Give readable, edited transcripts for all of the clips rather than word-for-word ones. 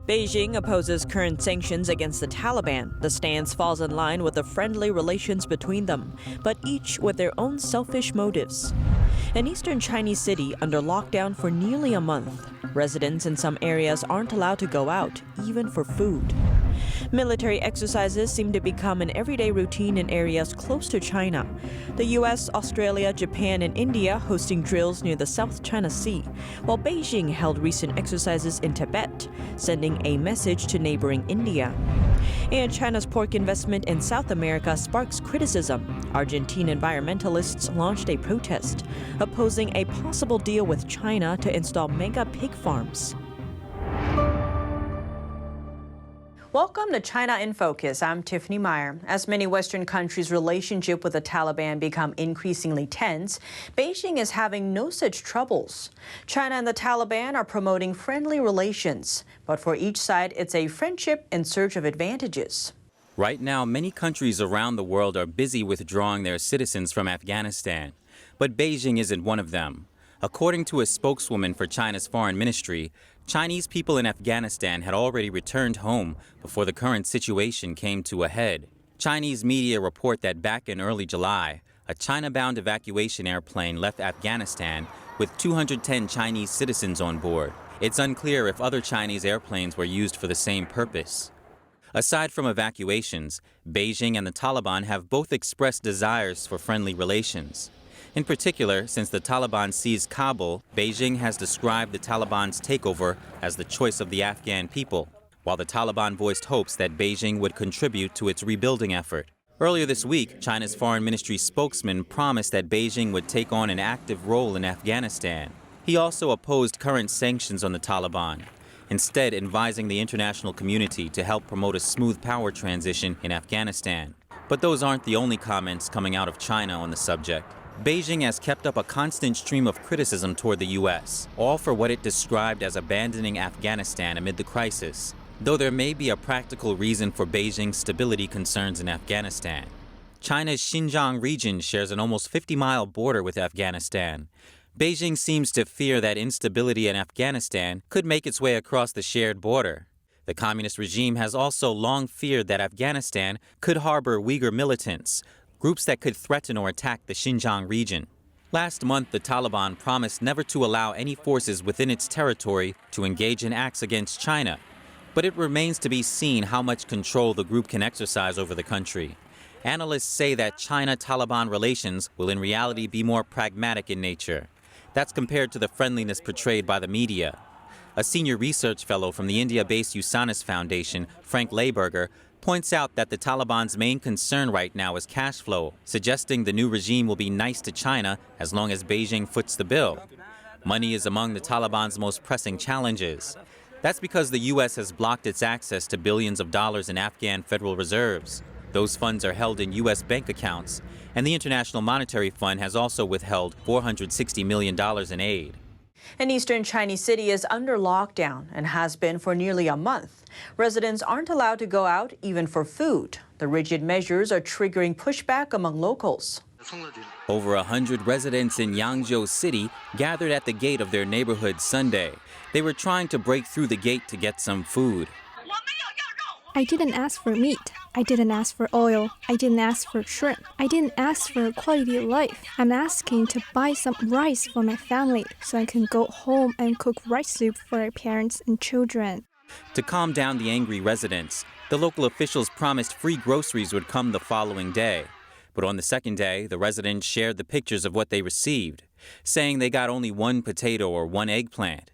Beijing opposes current sanctions against the Taliban. The stance falls in line with the friendly relations between them, but each with their own selfish motives. An eastern Chinese city under lockdown for nearly a month. Residents in some areas aren't allowed to go out, even for food. Military exercises seem to become an everyday routine in areas close to China. The US, Australia, Japan, and India hosting drills near the South China Sea, while Beijing held recent exercises in Tibet, sending a message to neighboring India. And China's pork investment in South America sparks criticism. Argentine environmentalists launched a protest, opposing a possible deal with China to install mega pig farms. Welcome to China in Focus. I'm Tiffany Meyer. As many Western countries' relationship with the Taliban become increasingly tense, Beijing is having no such troubles. China and the Taliban are promoting friendly relations, but for each side, it's a friendship in search of advantages. Right now, many countries around the world are busy withdrawing their citizens from Afghanistan, but Beijing isn't one of them. According to a spokeswoman for China's foreign ministry, Chinese people in Afghanistan had already returned home before the current situation came to a head. Chinese media report that back in early July, a China-bound evacuation airplane left Afghanistan with 210 Chinese citizens on board. It's unclear if other Chinese airplanes were used for the same purpose. Aside from evacuations, Beijing and the Taliban have both expressed desires for friendly relations. In particular, since the Taliban seized Kabul, Beijing has described the Taliban's takeover as the choice of the Afghan people, while the Taliban voiced hopes that Beijing would contribute to its rebuilding effort. Earlier this week, China's foreign ministry spokesman promised that Beijing would take on an active role in Afghanistan. He also opposed current sanctions on the Taliban, instead advising the international community to help promote a smooth power transition in Afghanistan. But those aren't the only comments coming out of China on the subject. Beijing has kept up a constant stream of criticism toward the U.S., all for what it described as abandoning Afghanistan amid the crisis, though there may be a practical reason for Beijing's stability concerns in Afghanistan. China's Xinjiang region shares an almost 50-mile border with Afghanistan. Beijing seems to fear that instability in Afghanistan could make its way across the shared border. The communist regime has also long feared that Afghanistan could harbor Uyghur militants, groups that could threaten or attack the Xinjiang region. Last month, the Taliban promised never to allow any forces within its territory to engage in acts against China, but it remains to be seen how much control the group can exercise over the country. Analysts say that China-Taliban relations will in reality be more pragmatic in nature. That's compared to the friendliness portrayed by the media. A senior research fellow from the India-based USANAS Foundation, Frank Layberger, points out that the Taliban's main concern right now is cash flow, suggesting the new regime will be nice to China as long as Beijing foots the bill. Money is among the Taliban's most pressing challenges. That's because the U.S. has blocked its access to billions of dollars in Afghan federal reserves. Those funds are held in U.S. bank accounts, and the International Monetary Fund has also withheld $460 million in aid. An eastern Chinese city is under lockdown and has been for nearly a month. Residents aren't allowed to go out even for food. The rigid measures are triggering pushback among locals. Over 100 residents in Yangzhou City gathered at the gate of their neighborhood Sunday. They were trying to break through the gate to get some food. I didn't ask for meat. I didn't ask for oil. I didn't ask for shrimp. I didn't ask for quality of life. I'm asking to buy some rice for my family so I can go home and cook rice soup for our parents and children. To calm down the angry residents, the local officials promised free groceries would come the following day. But on the second day, the residents shared the pictures of what they received, saying they got only one potato or one eggplant.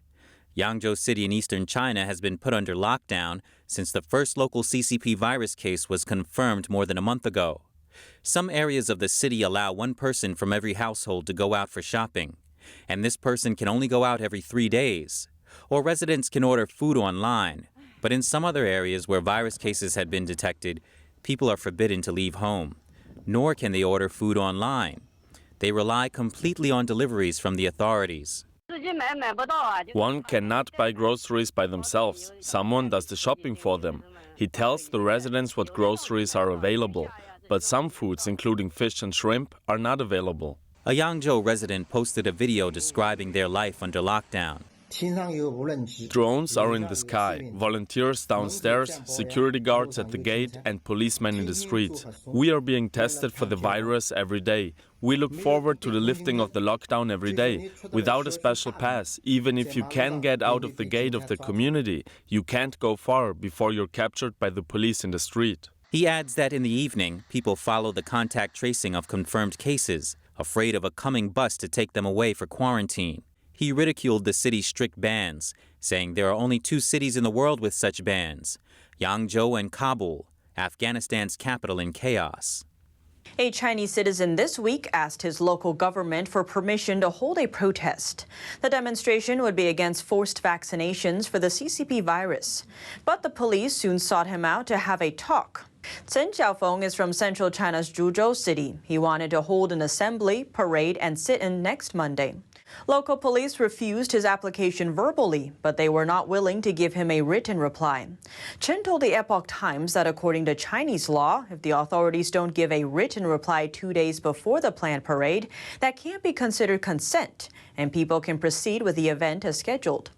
Yangzhou City in eastern China has been put under lockdown since the first local CCP virus case was confirmed more than a month ago. Some areas of the city allow one person from every household to go out for shopping, and this person can only go out every 3 days. Or residents can order food online, but in some other areas where virus cases had been detected, people are forbidden to leave home, nor can they order food online. They rely completely on deliveries from the authorities. One cannot buy groceries by themselves. Someone does the shopping for them. He tells the residents what groceries are available, but some foods, including fish and shrimp, are not available. A Yangzhou resident posted a video describing their life under lockdown. Drones are in the sky, volunteers downstairs, security guards at the gate, and policemen in the street. We are being tested for the virus every day. We look forward to the lifting of the lockdown every day. Without a special pass, even if you can get out of the gate of the community, you can't go far before you're captured by the police in the street. He adds that in the evening, people follow the contact tracing of confirmed cases, afraid of a coming bus to take them away for quarantine. He ridiculed the city's strict bans, saying there are only 2 cities in the world with such bans, Yangzhou and Kabul, Afghanistan's capital in chaos. A Chinese citizen this week asked his local government for permission to hold a protest. The demonstration would be against forced vaccinations for the CCP virus. But the police soon sought him out to have a talk. Chen Xiaofeng is from central China's Zhuzhou city. He wanted to hold an assembly, parade, and sit-in next Monday. Local police refused his application verbally, but they were not willing to give him a written reply. Chen told the Epoch Times that according to Chinese law, if the authorities don't give a written reply 2 days before the planned parade, that can't be considered consent, and people can proceed with the event as scheduled.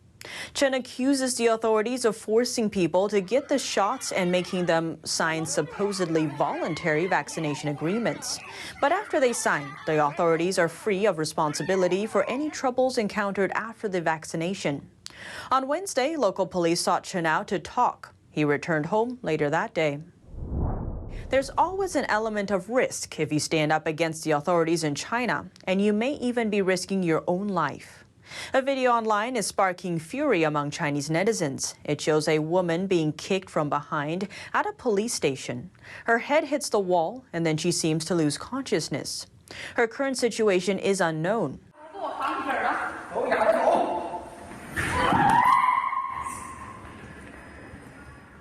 Chen accuses the authorities of forcing people to get the shots and making them sign supposedly voluntary vaccination agreements. But after they sign, the authorities are free of responsibility for any troubles encountered after the vaccination. On Wednesday, local police sought Chen out to talk. He returned home later that day. There's always an element of risk if you stand up against the authorities in China, and you may even be risking your own life. A video online is sparking fury among Chinese netizens. It shows a woman being kicked from behind at a police station. Her head hits the wall, and then she seems to lose consciousness. Her current situation is unknown.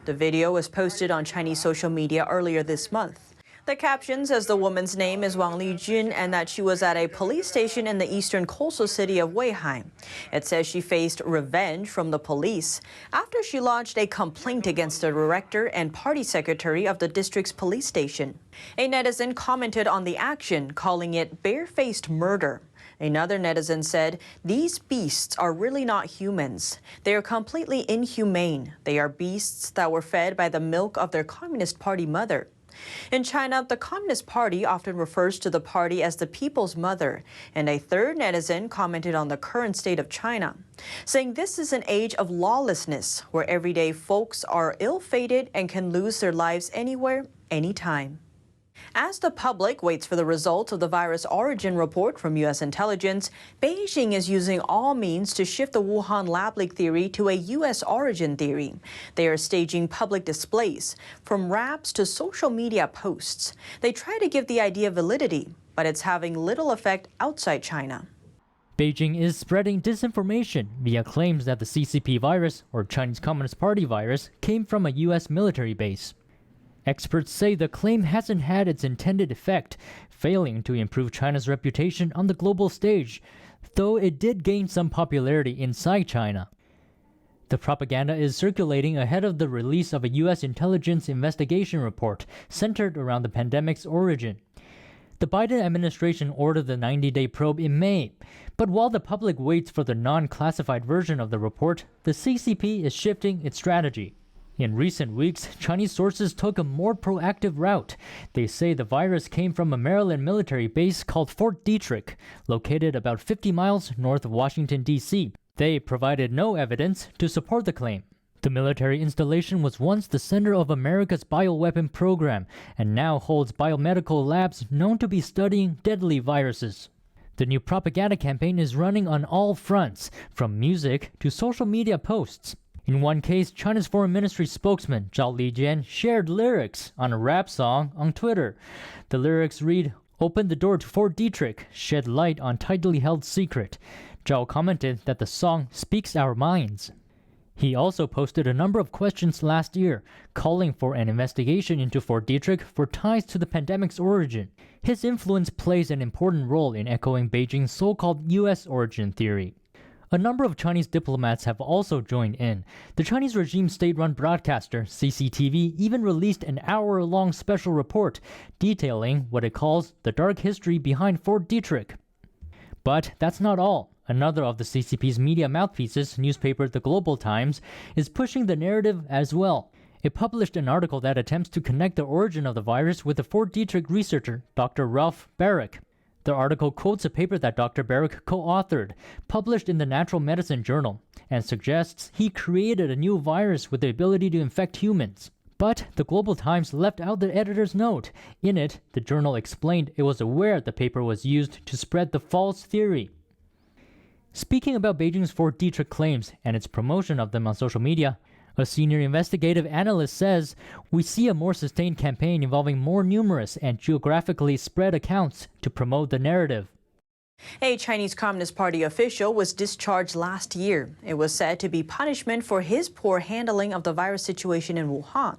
The video was posted on Chinese social media earlier this month. The caption says the woman's name is Wang Lijun and that she was at a police station in the eastern coastal city of Weihai. It says she faced revenge from the police after she lodged a complaint against the director and party secretary of the district's police station. A netizen commented on the action, calling it barefaced murder. Another netizen said, "These beasts are really not humans. They are completely inhumane. They are beasts that were fed by the milk of their Communist Party mother." In China, the Communist Party often refers to the party as the people's mother, and a third netizen commented on the current state of China, saying this is an age of lawlessness where everyday folks are ill-fated and can lose their lives anywhere, anytime. As the public waits for the results of the virus origin report from U.S. intelligence, Beijing is using all means to shift the Wuhan lab leak theory to a U.S. origin theory. They are staging public displays, from raps to social media posts. They try to give the idea validity, but it's having little effect outside China. Beijing is spreading disinformation via claims that the CCP virus, or Chinese Communist Party virus, came from a U.S. military base. Experts say the claim hasn't had its intended effect, failing to improve China's reputation on the global stage, though it did gain some popularity inside China. The propaganda is circulating ahead of the release of a U.S. intelligence investigation report centered around the pandemic's origin. The Biden administration ordered the 90-day probe in May, but while the public waits for the non-classified version of the report, the CCP is shifting its strategy. In recent weeks, Chinese sources took a more proactive route. They say the virus came from a Maryland military base called Fort Detrick, located about 50 miles north of Washington, D.C. They provided no evidence to support the claim. The military installation was once the center of America's bioweapon program and now holds biomedical labs known to be studying deadly viruses. The new propaganda campaign is running on all fronts, from music to social media posts. In one case, China's Foreign Ministry spokesman Zhao Lijian shared lyrics on a rap song on Twitter. The lyrics read, "Open the door to Fort Detrick, shed light on tightly held secret." Zhao commented that the song speaks our minds. He also posted a number of questions last year, calling for an investigation into Fort Detrick for ties to the pandemic's origin. His influence plays an important role in echoing Beijing's so-called U.S. origin theory. A number of Chinese diplomats have also joined in. The Chinese regime's state-run broadcaster, CCTV, even released an hour-long special report detailing what it calls the dark history behind Fort Detrick. But that's not all. another of the CCP's media mouthpieces, newspaper The Global Times, is pushing the narrative as well. It published an article that attempts to connect the origin of the virus with the Fort Detrick researcher, Dr. Ralph Barrick. The article quotes a paper that Dr. Barrick co-authored, published in the Natural Medicine Journal, and suggests he created a new virus with the ability to infect humans. But the Global Times left out the editor's note. In it, the journal explained it was aware the paper was used to spread the false theory. Speaking about Beijing's Fort Detrick claims and its promotion of them on social media, a senior investigative analyst says, "We see a more sustained campaign involving more numerous and geographically spread accounts to promote the narrative." A Chinese Communist Party official was discharged last year. It was said to be punishment for his poor handling of the virus situation in Wuhan.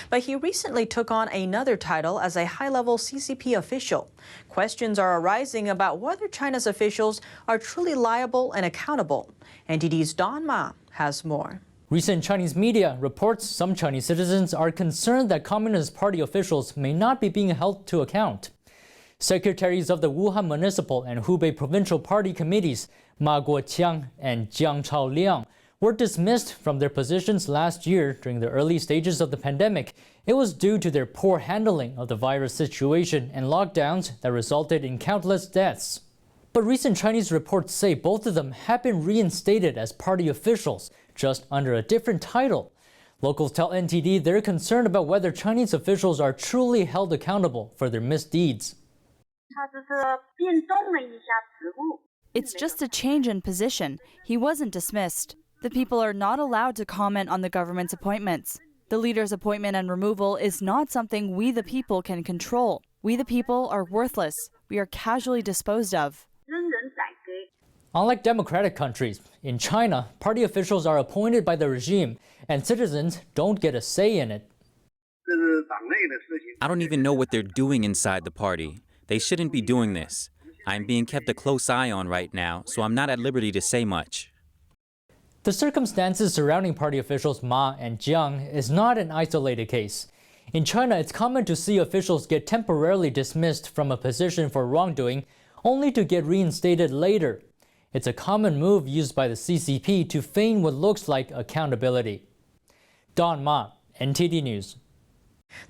But he recently took on another title as a high-level CCP official. Questions are arising about whether China's officials are truly liable and accountable. NTD's Don Ma has more. Recent Chinese media reports some Chinese citizens are concerned that Communist Party officials may not be being held to account. Secretaries of the Wuhan Municipal and Hubei Provincial Party committees, Ma Guoqiang and Jiang Chaoliang, were dismissed from their positions last year during the early stages of the pandemic. It was due to their poor handling of the virus situation and lockdowns that resulted in countless deaths. But recent Chinese reports say both of them have been reinstated as party officials, just under a different title. Locals tell NTD they're concerned about whether Chinese officials are truly held accountable for their misdeeds. It's just a change in position. He wasn't dismissed. The people are not allowed to comment on the government's appointments. The leader's appointment and removal is not something we the people can control. We the people are worthless. We are casually disposed of. Unlike democratic countries, in China, party officials are appointed by the regime, and citizens don't get a say in it. I don't even know what they're doing inside the party. They shouldn't be doing this. I'm being kept a close eye on right now, so I'm not at liberty to say much. The circumstances surrounding party officials Ma and Jiang is not an isolated case. In China, it's common to see officials get temporarily dismissed from a position for wrongdoing, only to get reinstated later. It's a common move used by the CCP to feign what looks like accountability. Don Ma, NTD News.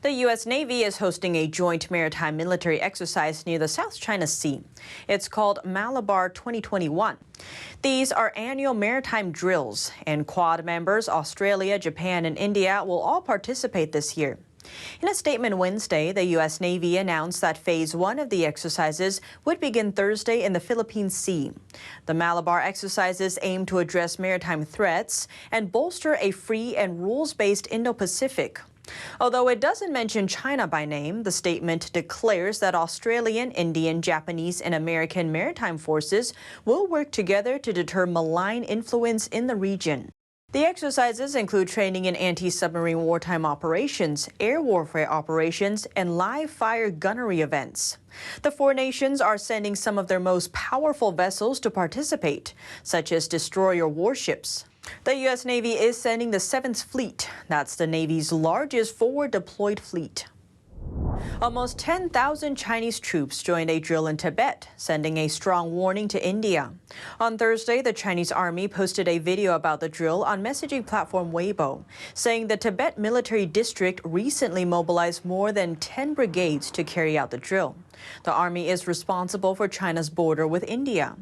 The U.S. Navy is hosting a joint maritime military exercise near the South China Sea. It's called Malabar 2021. These are annual maritime drills, and Quad members Australia, Japan, and India will all participate this year. In a statement Wednesday, the U.S. Navy announced that Phase 1 of the exercises would begin Thursday in the Philippine Sea. The Malabar exercises aim to address maritime threats and bolster a free and rules-based Indo-Pacific. Although it doesn't mention China by name, the statement declares that Australian, Indian, Japanese, and American maritime forces will work together to deter malign influence in the region. The exercises include training in anti-submarine wartime operations, air warfare operations, and live-fire gunnery events. The four nations are sending some of their most powerful vessels to participate, such as destroyer warships. The U.S. Navy is sending the 7th Fleet. That's the Navy's largest forward-deployed fleet. Almost 10,000 Chinese troops joined a drill in Tibet, sending a strong warning to India. On Thursday, the Chinese army posted a video about the drill on messaging platform Weibo, saying the Tibet military district recently mobilized more than 10 brigades to carry out the drill. The army is responsible for China's border with India.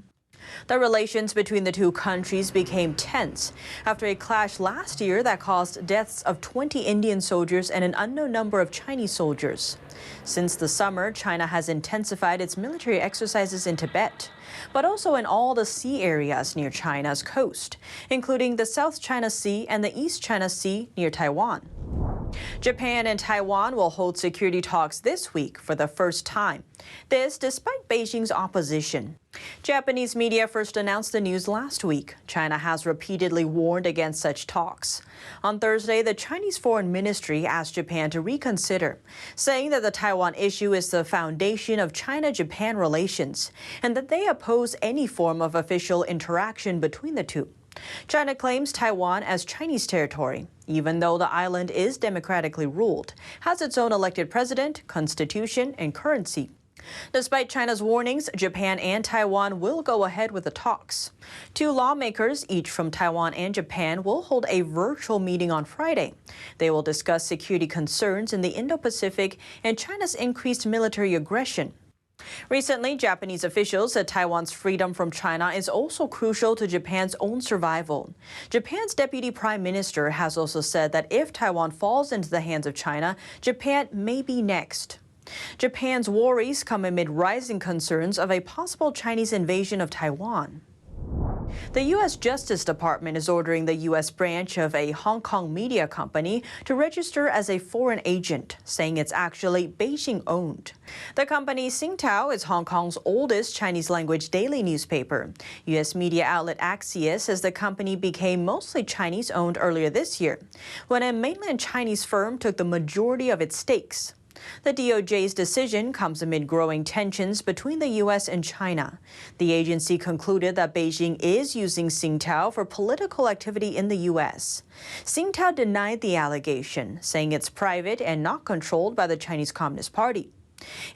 The relations between the two countries became tense after a clash last year that caused deaths of 20 Indian soldiers and an unknown number of Chinese soldiers. Since the summer, China has intensified its military exercises in Tibet, but also in all the sea areas near China's coast, including the South China Sea and the East China Sea near Taiwan. Japan and Taiwan will hold security talks this week for the first time. This despite Beijing's opposition. Japanese media first announced the news last week. China has repeatedly warned against such talks. On Thursday, the Chinese Foreign Ministry asked Japan to reconsider, saying that the Taiwan issue is the foundation of China-Japan relations and that they oppose any form of official interaction between the two. China claims Taiwan as Chinese territory, even though the island is democratically ruled, has its own elected president, constitution, and currency. Despite China's warnings, Japan and Taiwan will go ahead with the talks. Two lawmakers, each from Taiwan and Japan, will hold a virtual meeting on Friday. They will discuss security concerns in the Indo-Pacific and China's increased military aggression. Recently, Japanese officials said Taiwan's freedom from China is also crucial to Japan's own survival. Japan's deputy prime minister has also said that if Taiwan falls into the hands of China, Japan may be next. Japan's worries come amid rising concerns of a possible Chinese invasion of Taiwan. The U.S. Justice Department is ordering the U.S. branch of a Hong Kong media company to register as a foreign agent, saying it's actually Beijing-owned. The company Singtao is Hong Kong's oldest Chinese-language daily newspaper. U.S. media outlet Axios says the company became mostly Chinese-owned earlier this year, when a mainland Chinese firm took the majority of its stakes. The D.O.J's decision comes amid growing tensions between the U.S. and China. The agency concluded that Beijing is using Singtao for political activity in the U.S. Singtao denied the allegation, saying it's private and not controlled by the Chinese Communist Party.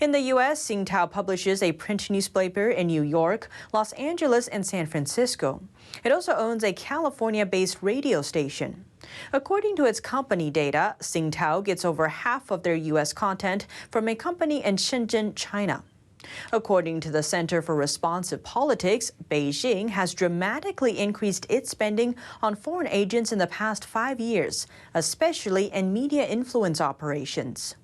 In the U.S., Singtao publishes a print newspaper in New York, Los Angeles, and San Francisco. It also owns a California-based radio station. According to its company data, Singtao gets over half of their U.S. content from a company in Shenzhen, China. According to the Center for Responsive Politics, Beijing has dramatically increased its spending on foreign agents in the past 5 years, especially in media influence operations.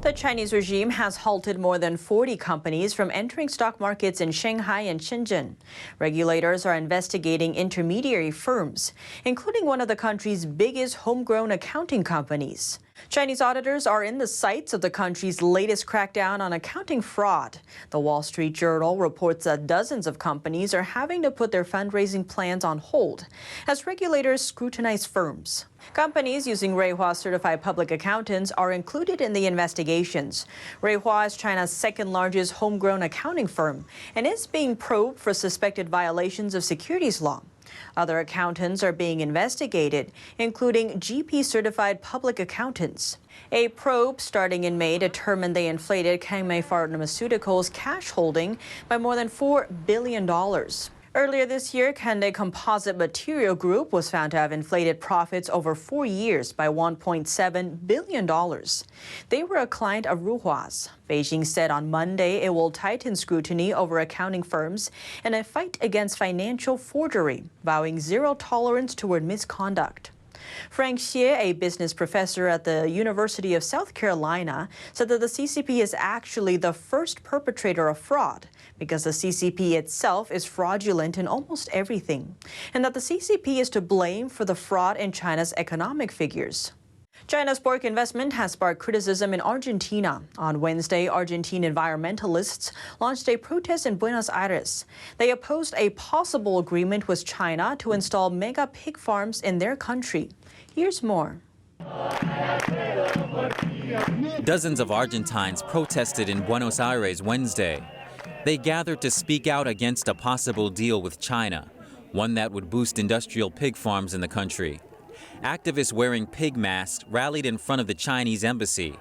The Chinese regime has halted more than 40 companies from entering stock markets in Shanghai and Shenzhen. Regulators are investigating intermediary firms, including one of the country's biggest homegrown accounting companies. Chinese auditors are in the sights of the country's latest crackdown on accounting fraud. The Wall Street Journal reports that dozens of companies are having to put their fundraising plans on hold as regulators scrutinize firms. Companies using Ruihua certified public accountants are included in the investigations. Ruihua is China's second-largest homegrown accounting firm and is being probed for suspected violations of securities law. Other accountants are being investigated, including GP-certified public accountants. A probe starting in May determined they inflated Kangmei Pharmaceuticals' cash holding by more than $4 billion. Earlier this year, Kangmei Composite Material Group was found to have inflated profits over 4 years by $1.7 billion. They were a client of Ruihua's. Beijing said on Monday it will tighten scrutiny over accounting firms in a fight against financial forgery, vowing zero tolerance toward misconduct. Frank Xie, a business professor at the University of South Carolina, said that the CCP is actually the first perpetrator of fraud because the CCP itself is fraudulent in almost everything, and that the CCP is to blame for the fraud in China's economic figures. China's pork investment has sparked criticism in Argentina. On Wednesday, Argentine environmentalists launched a protest in Buenos Aires. They opposed a possible agreement with China to install mega pig farms in their country. Here's more. Dozens of Argentines protested in Buenos Aires Wednesday. They gathered to speak out against a possible deal with China, one that would boost industrial pig farms in the country. Activists wearing pig masks rallied in front of the Chinese embassy.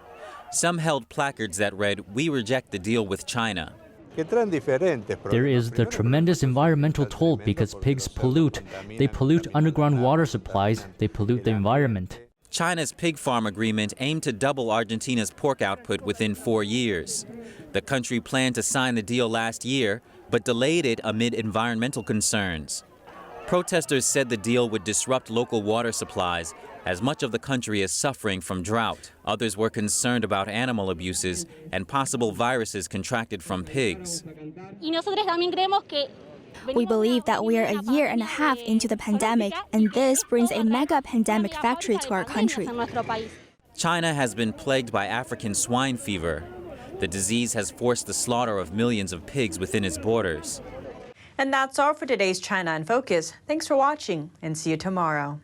Some held placards that read, "We reject the deal with China." There is the tremendous environmental toll because pigs pollute. They pollute underground water supplies. They pollute the environment. China's pig farm agreement aimed to double Argentina's pork output within 4 years. The country planned to sign the deal last year, but delayed it amid environmental concerns. Protesters said the deal would disrupt local water supplies, as much of the country is suffering from drought. Others were concerned about animal abuses and possible viruses contracted from pigs. We believe that we are a year and a half into the pandemic, and this brings a mega pandemic factory to our country. China has been plagued by African swine fever. The disease has forced the slaughter of millions of pigs within its borders. And that's all for today's China in Focus. Thanks for watching, and see you tomorrow.